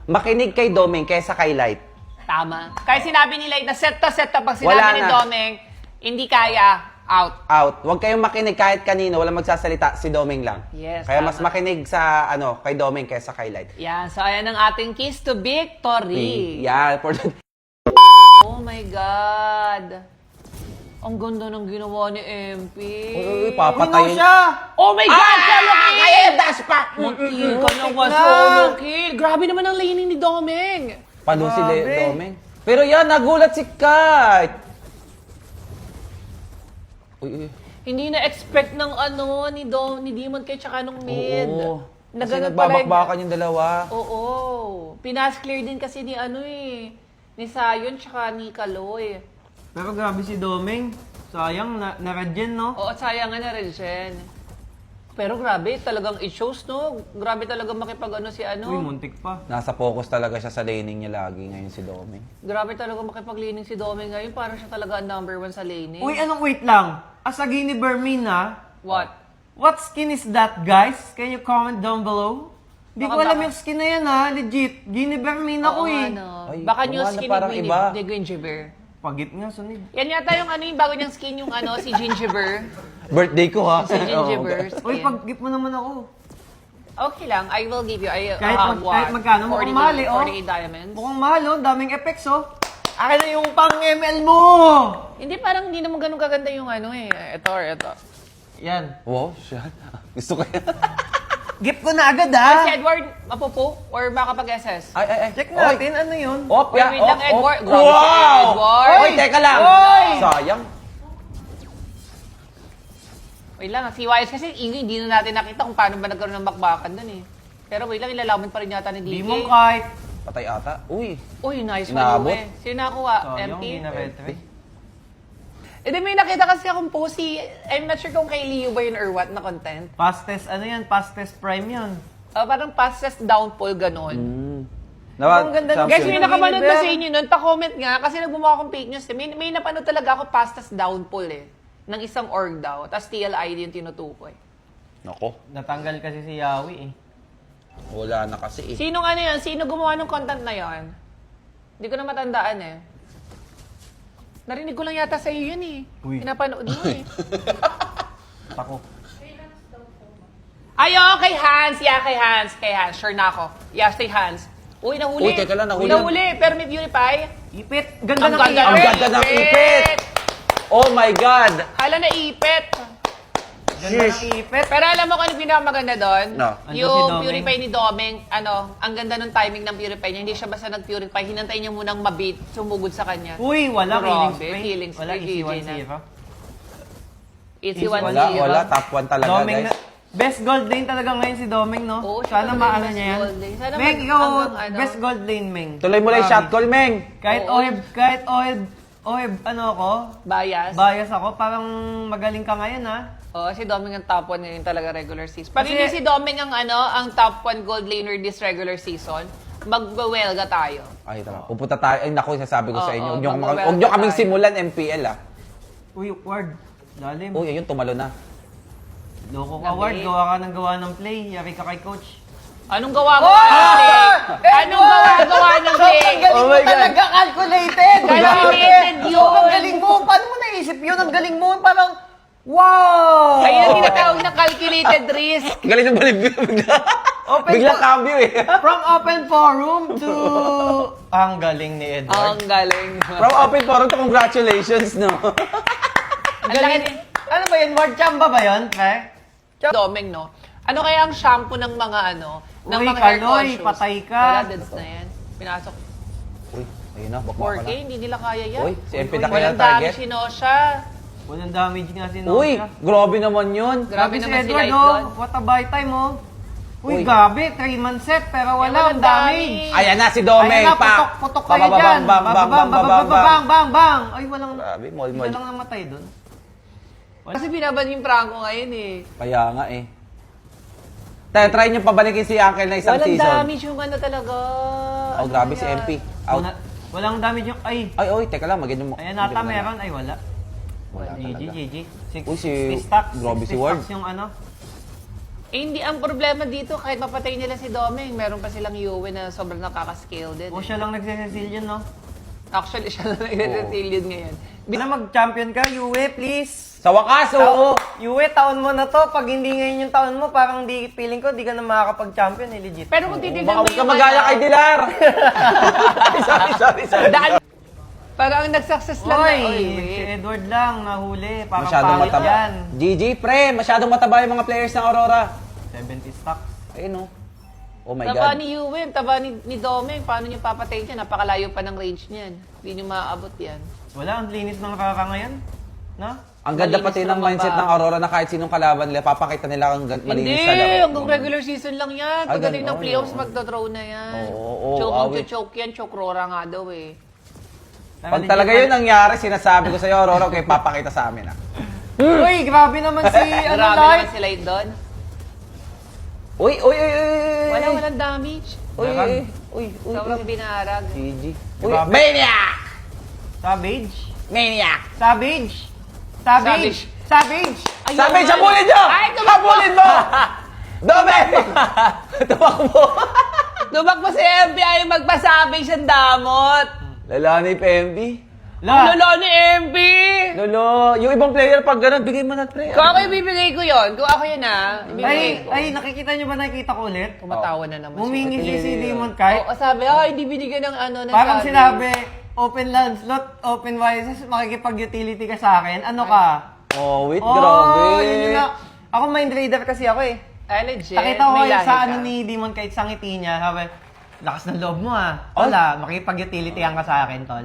makinig kay Domeng kaysa kay Light. Tama. Kaya sinabi ni Light na set to. Pag sinabi ni Domeng, hindi kaya, out. Out. Huwag kayong makinig kahit kanino, walang magsasalita, si Domeng lang. Yes, Kaya tama. mas makinig sa, kay Domeng kaysa kay Light. Yan. So, ayan ang ating keys to victory. Yeah, Oh my God. Ang ganda ng ginawa ni MP. Uy, papatayin. Oh my God! Solo kill! Kaya yung dash pack! Muntik ka naman, solo kill. Grabe naman ang laning ni Domeng. Palo si Domeng. Pero yan, nagulat si Kite. Uy. Hindi na-expect ng ni Demon kay tsaka nung mid. Oo. Na Kasi ganun pala nagbabakbakan yung dalawa. Oo. Pinas-clear din kasi ni ni Sayon tsaka ni Kaloy. Pero grabe si Domeng. Sayang, na-regen, no? Oo, sayang nga na rin, Jen. Pero grabe, talagang it shows, no? Grabe talaga makipag si Uy, muntik pa. Nasa focus talaga siya sa laning niya lagi ngayon si Domeng. Grabe talaga makipag-laning si Domeng ngayon. Parang siya talaga ang number 1 sa laning. Uy, wait lang. Asagi ni Bermina, What? what skin is that, guys? Can you comment down below? Di ko alam yung skin na yan, ha? Legit. Gini Bermina ko, eh. Ay, Baka new oo nga, skin parang ni iba. Gingerbread. Pagit nga, sunod. Yan yata yung yung bago niyang skin, yung si Gingerbread. Birthday ko ha. Si Gingerbread skin. Uy, pag-gift mo naman ako. Okay lang, I will give you Kahit magkano, mukhang mahal, eh, oh. 48 diamonds. Mukhang mahal, oh. Daming effects, oh. Akin na yung pang ML mo! Hindi, parang hindi naman ganun kaganda yung Ito. Yan. Wow, siya. Gusto ko yan. Gift ko na agad, Si ha? Edward, mapupo? Or baka pag-SS? Ay. Check natin, ano yun? Op, Wait lang, Edward. Grabe si Wow! Edward. Oy, teka lang. Oy! Sayang. Wait lang, si Wise kasi hindi na natin nakita kung paano ba nagkaroon ng bakbakan dun eh. Pero wait lang, ilalaban pa rin yata ni Di DK. mo kahit. Patay ata. Uy. Uy, nice Inabot. one, Sino nakuha? Sayang, MP? hindi na retre. Eh, di may nakita kasi akong post I'm not sure kung kay Leo ba yun or what na content. Fastest, ano yan? Fastest prime yan. Parang fastest downfall, ganon. Nawa, Ang ganda ng Guys, Sino may nakapanood na Gilbert? sa inyo nun, pa-comment nga, kasi nagbumawa akong fake news. May napanood talaga ako fastest downfall ng isang org daw. Tapos TLID yung tinutukoy. Nako. Natanggal kasi si Yawi, eh. Wala na kasi eh. Sino yan? Sino gumawa ng content na yon? Hindi ko na matandaan eh. Narinig ko lang yata sa iyo yun eh. Uy. Pinapanood mo eh. Ako. Ay, oh, kay Hans. Yeah, kay Hans. Sure na ako. Yeah, kay Hans. Uy, nahuli. Uy, teka lang, nahuli. Nahuli, pero may purify. Ipit. Ganda Ang ng ganda Ang ipit. ganda ng ipit! Oh my God! Hala na ipit. Ganda ng ipit. Pero alam mo kung ano pinakamaganda doon? No. Ano si Yung Domeng? purify ni Domeng, ang ganda ng timing ng purify niya. Hindi siya basta nag-purify. Hinantay niya munang mabit, sumugod sa kanya. Uy, walang healing Grabe, spray. healing Walang spray, easy GG na. 1-0. Easy Easy one Wala, zero. wala. Top 1 talaga, Domeng guys. na. Best gold lane talaga ngayon si Domeng, no? Oo, siya Sana talaga yung maano best niya yan. gold lane. Sana Meng, mag- ikaw, hanggang best gold lane, Meng. Tuloy mo lang yung shot call, Meng. Kahit Oo. OEB, ano ako, Bias. bias ako, parang magaling ka ngayon, ha? Oo, si Domeng ang top 1 ngayon talaga regular season. Pag Kasi- hindi si Domeng ang top 1 gold laner this regular season, magwawelga tayo. Ay, tama. Pupunta tayo. Ay, naku, sasabi ko sa inyo. Oo, Huwag nyo kaming tayo. simulan MPL, ah. Uy, Ward, lalim. Uy, ayun, tumalo na. Loko ka, Gabi. Ward, gawa ka ng gawa ng play. Yari ka kay coach. Anong gawa-gawa ng play? Anong gawa-gawa ng play? Galing mo talaga, calculated! Calculated yun. Ang galing mo! Paano mo naisip yun? Ang galing mo! Parang, wow! Kaya yung tinatawag na calculated risk. Galing ng balik bigla. Open Bigla po- cambio eh. From open forum to... Ang galing ni Edward. Ang galing. From open forum to congratulations, no? Ang laki ni Ano ba yun? Ward chamba ba yun, pre? Domeng, no? Ano kaya ang shampoo ng mga ng Uy, mga hair Kaloy, conscious? patay ka. Wala, deads na yan. Pinasok. Uy, ayun na, bakma ka 4K, na. hindi nila kaya yan. Uy, si MP na kaya Walang dami target. sinosya. Walang damage nga si Uy, Nosha. grabe naman yun. Grabe si naman si Edward, Light oh. doon. What a buy time, oh. Uy, Uy. gabi. 3-man set, pero walang walang damage. damage. Ayan na si Domeng, Ayan na, pa. putok kayo dyan. Bang. Ay, walang... Grabe, mol-mol. Walang namatay doon. Kasi binaban yung Franco ngayon eh. Kaya nga eh. Tayo, try nyo pabalikin si Uncle na isang Walang season. damage yung talaga. Oh, grabe si MP. Out. Walang damage yung... Ay, Ay, oy, teka lang, magyan mo. ayan nata meron. Ay, wala. Wala GG, talaga. GG. Uy, 60 stacks. grabe si 60 Ward. stacks yung ano. hindi, ang problema dito, kahit mapatay nila si Domeng, meron pa silang Yue na sobrang nakaka-scale din. O siya lang nagsisesilyon, no? Actually, siya na nag-resilient ngayon. Na mag-champion ka, Yue, please. Sa wakas, oo. Yue, taon mo na to. Pag hindi ngayon yung taon mo, parang di feeling ko, di ka na makakapag-champion, eh, legit. Pero kung titignan Baka mo huwag ka magaya kay Dilar. sorry. Daan, parang nag-success lang Oy, na. si Edward lang, nahuli. Parang Masyadong pangit mataba. yan. GG, pre. Masyadong mataba yung mga players ng Aurora. 70 stocks. Ayun, oh. Oh my Taba God. ni Yue, taba ni Domeng, paano niyo papatayin siya? Napakalayo pa ng range niyan. Hindi niyo maaabot yan. Wala, ang linis ng nakaka ngayon. No? Ang ganda Malinis pati lang ng mindset baba. ng Aurora na kahit sinong kalaban nila, papakita nila ang malinis Hindi, na laro. hanggang regular season lang yan. Ah, Pagdating ng ganun, playoffs, oo. magto-throw na yan. Oo, Choke awit. to choke yan, choke Rora nga daw eh. Pag talaga yun nangyari, sinasabi ko sa'yo, Aurora, okay, papakita sa amin, ah. Uy, grabe naman si, ano, Grabe Light. naman sila doon. Uy. Walang damage. Uy. Sobrang binarag. GG. Uy, Grabe. Maniac! Savage. Maniac! Savage. Savage. Savage. Ayun Sabi, nga. habulin nyo! Ay, tumakbo! Habulin mo! Dome! Tumakbo! Tumakbo si FBI, magpasabing siyang damot. Lala ni PMB. Ang lolo ni MB! Lolo, yung ibang player pag ganun, bigay mo na, pre. Kung ako ibibigay ko yon, kung ako yun ibibigay ko. Nakikita nyo ba, nakikita ko ulit? Tumatawa na naman Humingi siya. si Demon Kite. Oo, sabi, hindi binigyan ng ano na Parang sinabi, open Lancelot, open Vices, makikipag-utility ka sa akin. Ano ka? Oh, wait, grabe. Yun yun na. Ako mind reader kasi ako eh. Ay, legit. Nakita ko May kayo lahi sa ka. ano ni Demon Kite sa ngiti niya. Sabi, lakas ng loob mo ah. Wala, makikipag-utility ka sa akin, tol.